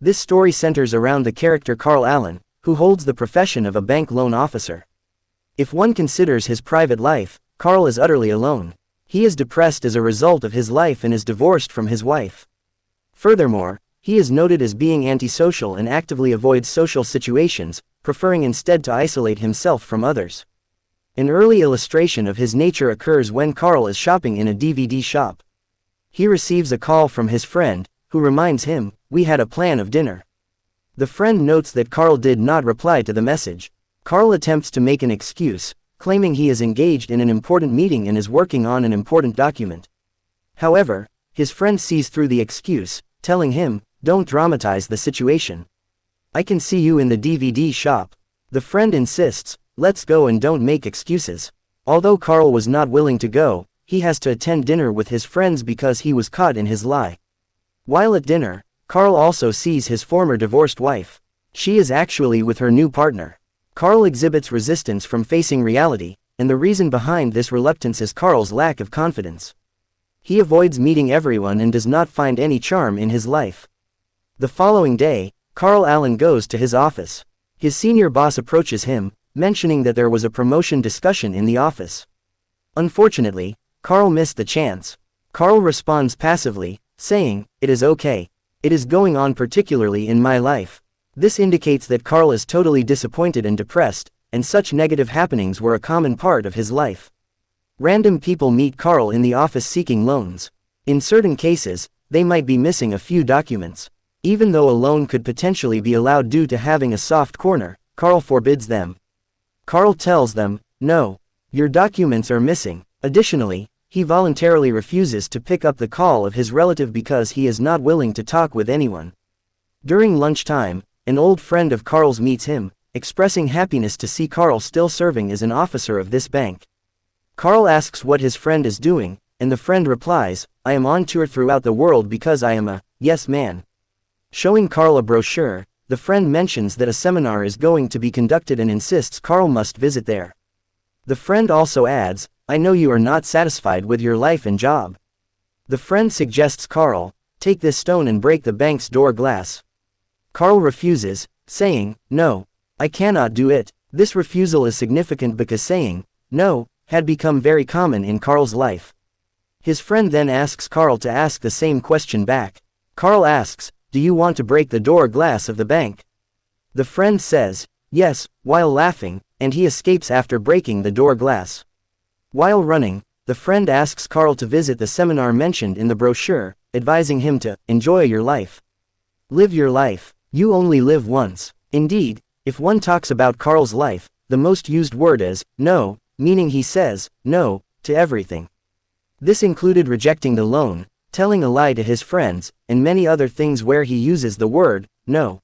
This story centers around the character Carl Allen, who holds the profession of a bank loan officer. If one considers his private life, Carl is utterly alone. He is depressed as a result of his life and is divorced from his wife. Furthermore, he is noted as being antisocial and actively avoids social situations, preferring instead to isolate himself from others. An early illustration of his nature occurs when Carl is shopping in a DVD shop. He receives a call from his friend, who reminds him, "We had a plan of dinner." The friend notes that Carl did not reply to the message. Carl attempts to make an excuse, claiming he is engaged in an important meeting and is working on an important document. However, his friend sees through the excuse, telling him, "Don't dramatize the situation. I can see you in the DVD shop." The friend insists, "Let's go and don't make excuses." Although Carl was not willing to go, he has to attend dinner with his friends because he was caught in his lie. While at dinner, Carl also sees his former divorced wife. She is actually with her new partner. Carl exhibits resistance from facing reality, and the reason behind this reluctance is Carl's lack of confidence. He avoids meeting everyone and does not find any charm in his life. The following day, Carl Allen goes to his office. His senior boss approaches him, mentioning that there was a promotion discussion in the office. Unfortunately, Carl missed the chance. Carl responds passively, saying, "It is okay. It is going on particularly in my life." This indicates that Carl is totally disappointed and depressed, and such negative happenings were a common part of his life. Random people meet Carl in the office seeking loans. In certain cases, they might be missing a few documents. Even though a loan could potentially be allowed due to having a soft corner, Carl forbids them. Carl tells them, "No. Your documents are missing." Additionally, he voluntarily refuses to pick up the call of his relative because he is not willing to talk with anyone. During lunchtime, an old friend of Carl's meets him, expressing happiness to see Carl still serving as an officer of this bank. Carl asks what his friend is doing, and the friend replies, "I am on tour throughout the world because I am a yes man." Showing Carl a brochure, the friend mentions that a seminar is going to be conducted and insists Carl must visit there. The friend also adds, "I know you are not satisfied with your life and job." The friend suggests Carl, "Take this stone and break the bank's door glass." Carl refuses, saying, "No, I cannot do it." This refusal is significant because saying, "No," had become very common in Carl's life. His friend then asks Carl to ask the same question back. Carl asks, "Do you want to break the door glass of the bank?" The friend says, "Yes," while laughing, and he escapes after breaking the door glass. While running, the friend asks Carl to visit the seminar mentioned in the brochure, advising him to enjoy your life. Live your life. You only live once. Indeed, if one talks about Carl's life, the most used word is no, meaning he says no to everything. This included rejecting the loan, telling a lie to his friends, and many other things where he uses the word no.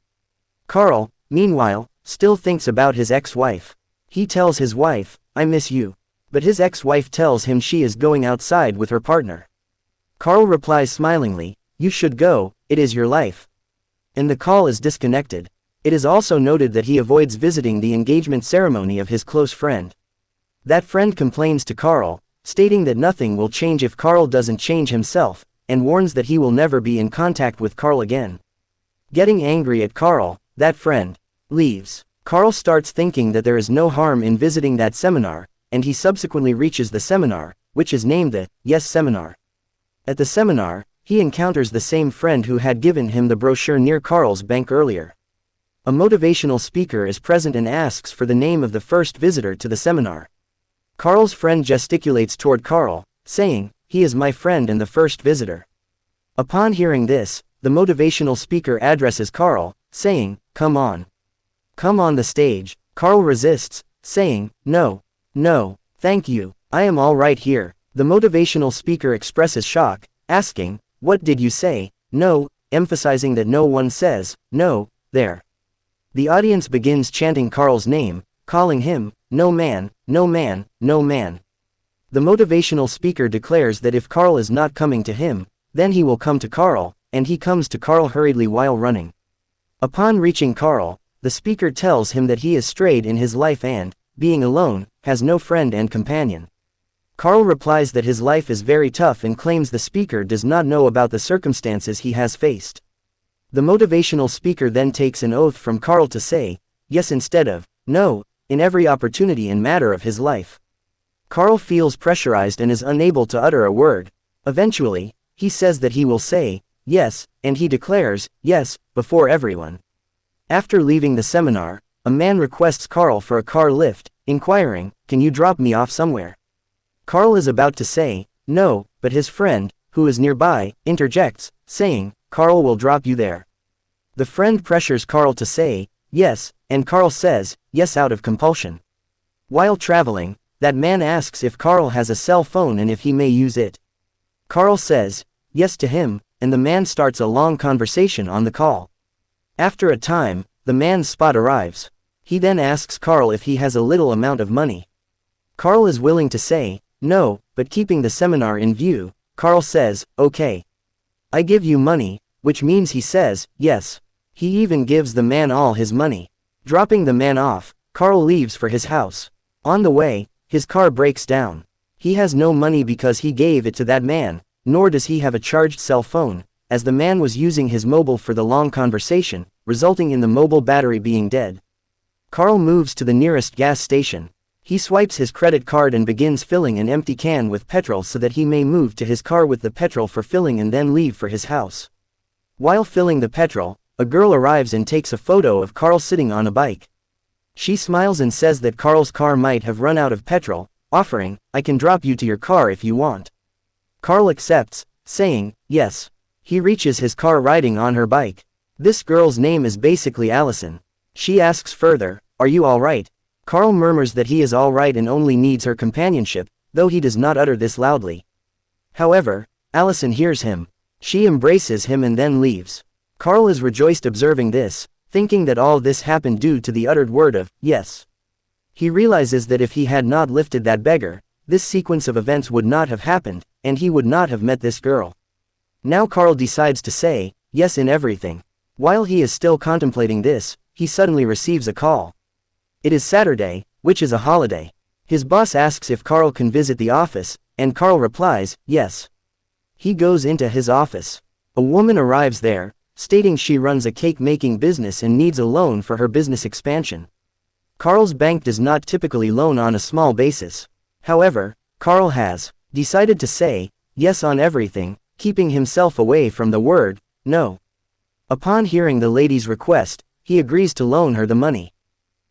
Carl, meanwhile, still thinks about his ex-wife. He tells his wife, "I miss you." But his ex-wife tells him she is going outside with her partner. Carl replies smilingly, "You should go, it is your life." And the call is disconnected. It is also noted that he avoids visiting the engagement ceremony of his close friend. That friend complains to Carl, stating that nothing will change if Carl doesn't change himself, and warns that he will never be in contact with Carl again. Getting angry at Carl, that friend leaves. Carl starts thinking that there is no harm in visiting that seminar, and he subsequently reaches the seminar, which is named the Yes Seminar. At the seminar, he encounters the same friend who had given him the brochure near Carl's bank earlier. A motivational speaker is present and asks for the name of the first visitor to the seminar. Carl's friend gesticulates toward Carl, saying, "He is my friend and the first visitor." Upon hearing this, the motivational speaker addresses Carl, saying, "Come on. Come on the stage." Carl resists, saying, "No. No, thank you. I am all right here." The motivational speaker expresses shock, asking, "What did you say?" "No," emphasizing that no one says, "No," there. The audience begins chanting Carl's name, calling him, "No man, no man, no man." The motivational speaker declares that if Carl is not coming to him, then he will come to Carl, and he comes to Carl hurriedly while running. Upon reaching Carl, the speaker tells him that he is strayed in his life and, being alone, has no friend and companion. Carl replies that his life is very tough and claims the speaker does not know about the circumstances he has faced. The motivational speaker then takes an oath from Carl to say, yes instead of, no, in every opportunity and matter of his life. Carl feels pressurized and is unable to utter a word. Eventually, he says that he will say, yes, and he declares, yes, before everyone. After leaving the seminar, a man requests Carl for a car lift, inquiring, can you drop me off somewhere? Carl is about to say, no, but his friend, who is nearby, interjects, saying, Carl will drop you there. The friend pressures Carl to say, yes, and Carl says, yes out of compulsion. While traveling, that man asks if Carl has a cell phone and if he may use it. Carl says, yes to him, and the man starts a long conversation on the call. After a time, the man's spot arrives. He then asks Carl if he has a little amount of money. Carl is willing to say, no, but keeping the seminar in view, Carl says, okay. I give you money, which means he says, yes. He even gives the man all his money. Dropping the man off, Carl leaves for his house. On the way, his car breaks down. He has no money because he gave it to that man, nor does he have a charged cell phone, as the man was using his mobile for the long conversation, resulting in the mobile battery being dead. Carl moves to the nearest gas station. He swipes his credit card and begins filling an empty can with petrol so that he may move to his car with the petrol for filling and then leave for his house. While filling the petrol, a girl arrives and takes a photo of Carl sitting on a bike. She smiles and says that Carl's car might have run out of petrol, offering, I can drop you to your car if you want. Carl accepts, saying, yes. He reaches his car riding on her bike. This girl's name is basically Allison. She asks further, are you alright? Carl murmurs that he is alright and only needs her companionship, though he does not utter this loudly. However, Allison hears him. She embraces him and then leaves. Carl is rejoiced observing this, thinking that all this happened due to the uttered word of, yes. He realizes that if he had not lifted that beggar, this sequence of events would not have happened, and he would not have met this girl. Now Carl decides to say, yes in everything. While he is still contemplating this, he suddenly receives a call. It is Saturday, which is a holiday. His boss asks if Carl can visit the office, and Carl replies, yes. He goes into his office. A woman arrives there, stating she runs a cake-making business and needs a loan for her business expansion. Carl's bank does not typically loan on a small basis. However, Carl has decided to say yes on everything, keeping himself away from the word no. Upon hearing the lady's request, he agrees to loan her the money.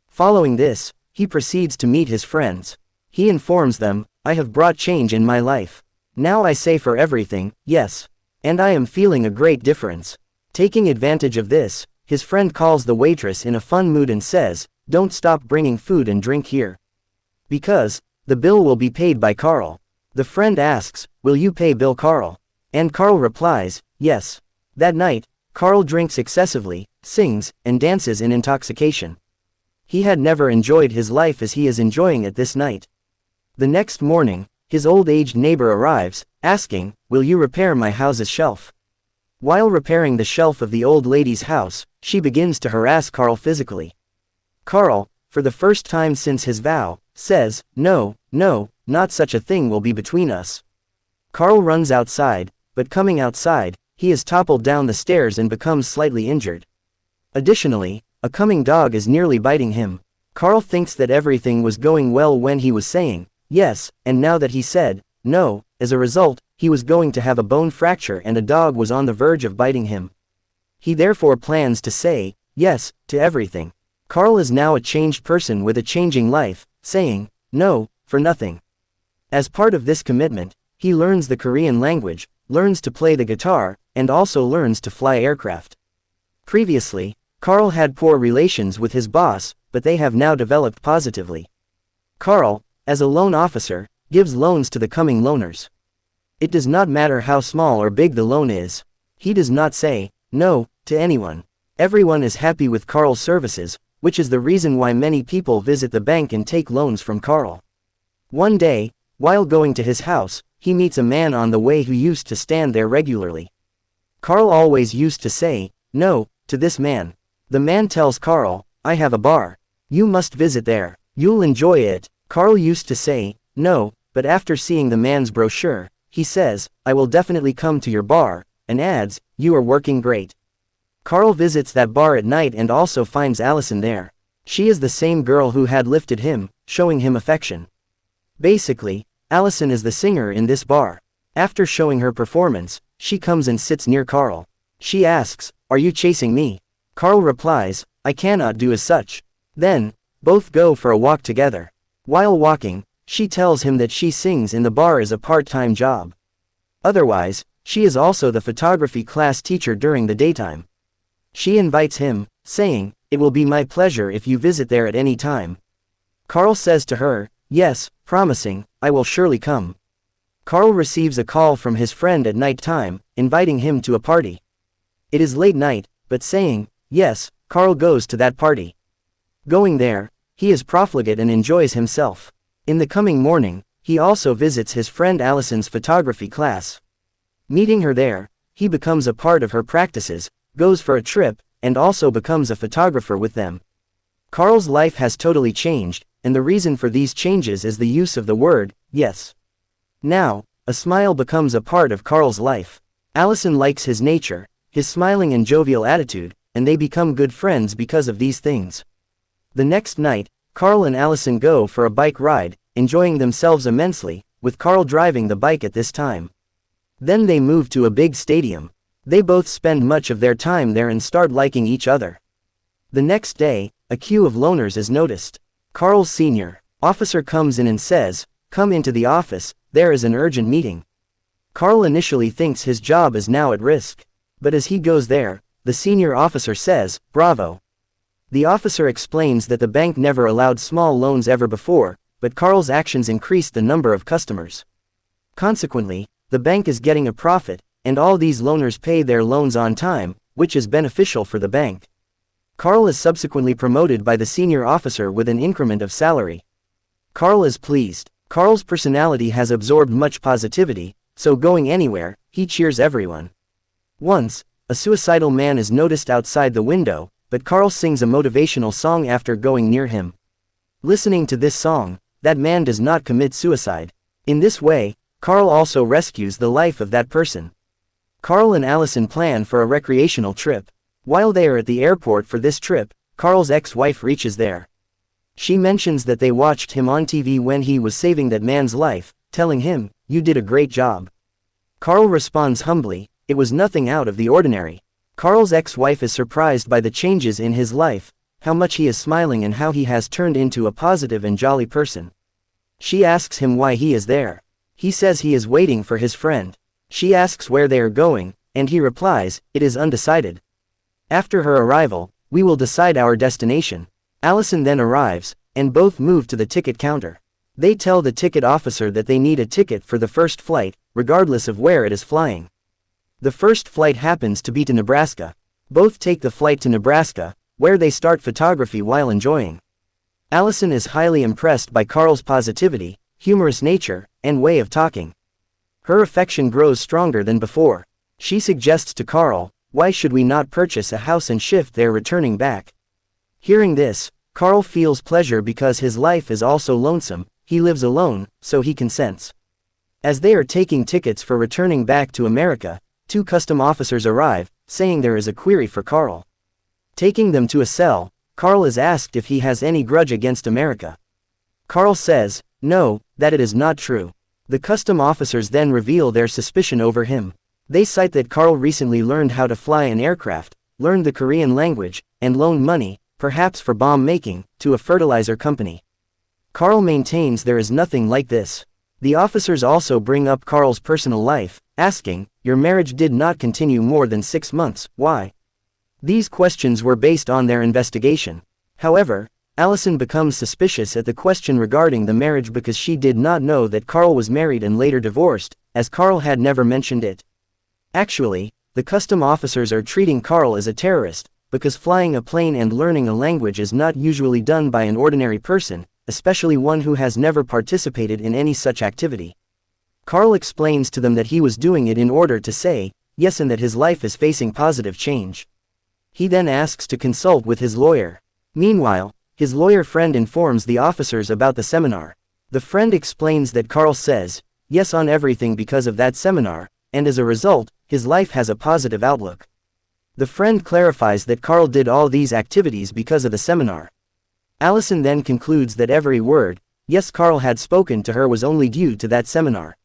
Following this, he proceeds to meet his friends. He informs them, I have brought change in my life. Now I say for everything, yes. And I am feeling a great difference. Taking advantage of this, his friend calls the waitress in a fun mood and says, don't stop bringing food and drink here. Because, the bill will be paid by Carl. The friend asks, will you pay bill Carl? And Carl replies, yes. That night, Carl drinks excessively, sings, and dances in intoxication. He had never enjoyed his life as he is enjoying it this night. The next morning, his old-aged neighbor arrives, asking, will you repair my house's shelf? While repairing the shelf of the old lady's house, she begins to harass Carl physically. Carl, for the first time since his vow, says, no, no, not such a thing will be between us. Carl runs outside, but coming outside, he is toppled down the stairs and becomes slightly injured. Additionally, a coming dog is nearly biting him. Carl thinks that everything was going well when he was saying, yes, and now that he said, no, as a result, he was going to have a bone fracture and a dog was on the verge of biting him. He therefore plans to say, yes, to everything. Carl is now a changed person with a changing life, saying, no, for nothing. As part of this commitment, he learns the Korean language, learns to play the guitar, and also learns to fly aircraft. Previously, Carl had poor relations with his boss, but they have now developed positively. Carl, as a loan officer, gives loans to the coming loaners. It does not matter how small or big the loan is. He does not say, no, to anyone. Everyone is happy with Carl's services, which is the reason why many people visit the bank and take loans from Carl. One day, while going to his house, he meets a man on the way who used to stand there regularly. Carl always used to say, no, to this man. The man tells Carl, I have a bar. You must visit there. You'll enjoy it. Carl used to say, no, but after seeing the man's brochure, he says, I will definitely come to your bar, and adds, you are working great. Carl visits that bar at night and also finds Allison there. She is the same girl who had lifted him, showing him affection. Basically, Allison is the singer in this bar. After showing her performance, she comes and sits near Carl. She asks, "Are you chasing me?" Carl replies, "I cannot do as such." Then, both go for a walk together. While walking, she tells him that she sings in the bar as a part-time job. Otherwise, she is also the photography class teacher during the daytime. She invites him, saying, "It will be my pleasure if you visit there at any time." Carl says to her, "Yes," promising, "I will surely come." Carl receives a call from his friend at night time, inviting him to a party. It is late night, but saying, yes, Carl goes to that party. Going there, he is profligate and enjoys himself. In the coming morning, he also visits his friend Allison's photography class. Meeting her there, he becomes a part of her practices, goes for a trip, and also becomes a photographer with them. Carl's life has totally changed, and the reason for these changes is the use of the word, yes. Now, a smile becomes a part of Carl's life. Allison likes his nature, his smiling and jovial attitude, and they become good friends because of these things. The next night, Carl and Allison go for a bike ride, enjoying themselves immensely, with Carl driving the bike at this time. Then they move to a big stadium. They both spend much of their time there and start liking each other. The next day, a queue of loners is noticed. Carl's senior officer comes in and says, "Come into the office, there is an urgent meeting." Carl initially thinks his job is now at risk. But as he goes there, the senior officer says, "Bravo." The officer explains that the bank never allowed small loans ever before, but Carl's actions increased the number of customers. Consequently, the bank is getting a profit, and all these loaners pay their loans on time, which is beneficial for the bank. Carl is subsequently promoted by the senior officer with an increment of salary. Carl is pleased. Carl's personality has absorbed much positivity, so going anywhere, he cheers everyone. Once, a suicidal man is noticed outside the window, but Carl sings a motivational song after going near him. Listening to this song, that man does not commit suicide. In this way, Carl also rescues the life of that person. Carl and Allison plan for a recreational trip. While they are at the airport for this trip, Carl's ex-wife reaches there. She mentions that they watched him on TV when he was saving that man's life, telling him, "You did a great job." Carl responds humbly, "It was nothing out of the ordinary." Carl's ex-wife is surprised by the changes in his life, how much he is smiling and how he has turned into a positive and jolly person. She asks him why he is there. He says he is waiting for his friend. She asks where they are going, and he replies, "It is undecided. After her arrival, we will decide our destination." Allison then arrives, and both move to the ticket counter. They tell the ticket officer that they need a ticket for the first flight, regardless of where it is flying. The first flight happens to be to Nebraska. Both take the flight to Nebraska, where they start photography while enjoying. Allison is highly impressed by Carl's positivity, humorous nature, and way of talking. Her affection grows stronger than before. She suggests to Carl, "Why should we not purchase a house and shift there returning back?" Hearing this, Carl feels pleasure because his life is also lonesome, he lives alone, so he consents. As they are taking tickets for returning back to America, 2 custom officers arrive, saying there is a query for Carl. Taking them to a cell, Carl is asked if he has any grudge against America. Carl says, "No, that it is not true." The custom officers then reveal their suspicion over him. They cite that Carl recently learned how to fly an aircraft, learned the Korean language, and loaned money, perhaps for bomb making, to a fertilizer company. Carl maintains there is nothing like this. The officers also bring up Carl's personal life, asking, "Your marriage did not continue more than 6 months, why?" These questions were based on their investigation. However, Allison becomes suspicious at the question regarding the marriage because she did not know that Carl was married and later divorced, as Carl had never mentioned it. Actually, the custom officers are treating Carl as a terrorist, because flying a plane and learning a language is not usually done by an ordinary person, especially one who has never participated in any such activity. Carl explains to them that he was doing it in order to say yes and that his life is facing positive change. He then asks to consult with his lawyer. Meanwhile, his lawyer friend informs the officers about the seminar. The friend explains that Carl says yes on everything because of that seminar, and as a result, his life has a positive outlook. The friend clarifies that Carl did all these activities because of the seminar. Allison then concludes that every word, yes, Carl had spoken to her was only due to that seminar.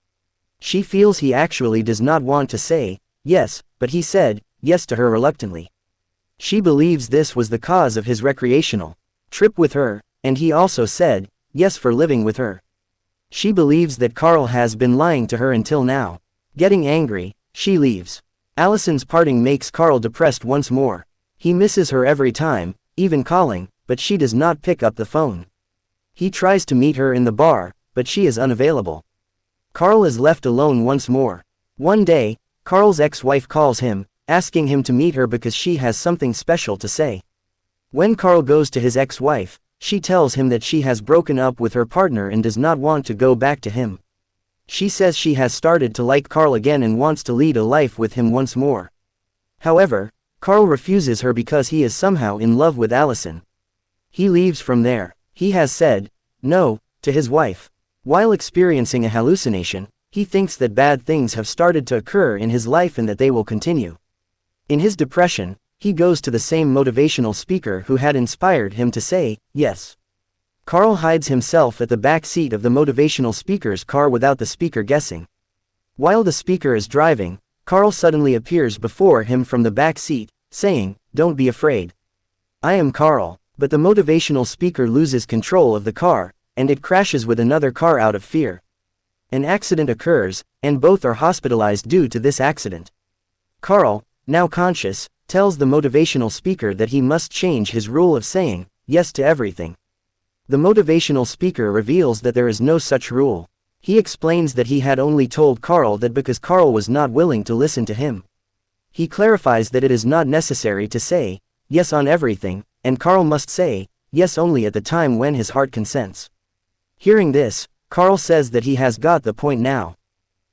She feels he actually does not want to say, yes, but he said, yes to her reluctantly. She believes this was the cause of his recreational trip with her, and he also said, yes for living with her. She believes that Carl has been lying to her until now. Getting angry, she leaves. Allison's parting makes Carl depressed once more. He misses her every time, even calling, but she does not pick up the phone. He tries to meet her in the bar, but she is unavailable. Carl is left alone once more. One day, Carl's ex-wife calls him, asking him to meet her because she has something special to say. When Carl goes to his ex-wife, she tells him that she has broken up with her partner and does not want to go back to him. She says she has started to like Carl again and wants to lead a life with him once more. However, Carl refuses her because he is somehow in love with Allison. He leaves from there. He has said, no, to his wife. While experiencing a hallucination, he thinks that bad things have started to occur in his life and that they will continue. In his depression, he goes to the same motivational speaker who had inspired him to say, yes. Carl hides himself at the back seat of the motivational speaker's car without the speaker guessing. While the speaker is driving, Carl suddenly appears before him from the back seat, saying, don't be afraid. I am Carl. But the motivational speaker loses control of the car, and it crashes with another car out of fear. An accident occurs, and both are hospitalized due to this accident. Carl, now conscious, tells the motivational speaker that he must change his rule of saying yes to everything. The motivational speaker reveals that there is no such rule. He explains that he had only told Carl that because Carl was not willing to listen to him. He clarifies that it is not necessary to say yes on everything, and Carl must say yes only at the time when his heart consents. Hearing this, Carl says that he has got the point now.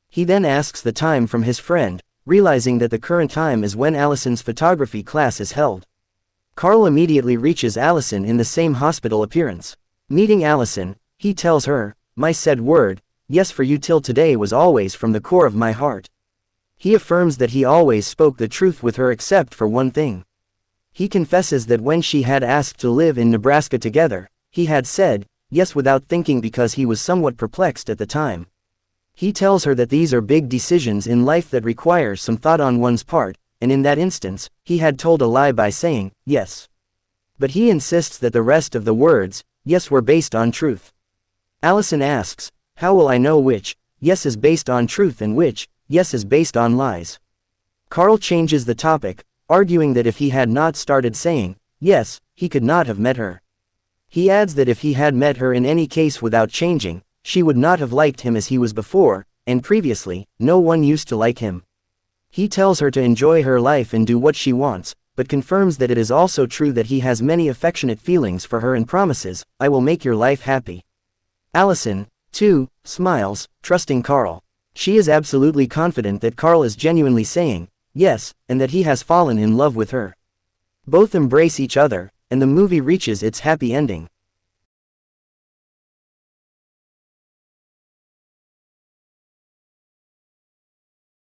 He then asks the time from his friend, realizing that the current time is when Allison's photography class is held. Carl immediately reaches Allison in the same hospital appearance. Meeting Allison, he tells her, my said word, yes for you till today was always from the core of my heart. He affirms that he always spoke the truth with her except for one thing. He confesses that when she had asked to live in Nebraska together, he had said yes without thinking because he was somewhat perplexed at the time. He tells her that these are big decisions in life that require some thought on one's part, and in that instance, he had told a lie by saying yes. But he insists that the rest of the words, yes, were based on truth. Allison asks, how will I know which yes is based on truth and which yes is based on lies? Carl changes the topic, arguing that if he had not started saying yes, he could not have met her. He adds that if he had met her in any case without changing, she would not have liked him as he was before, and previously, no one used to like him. He tells her to enjoy her life and do what she wants, but confirms that it is also true that he has many affectionate feelings for her and promises, I will make your life happy. Allison, too, smiles, trusting Carl. She is absolutely confident that Carl is genuinely saying yes, and that he has fallen in love with her. Both embrace each other, and the movie reaches its happy ending.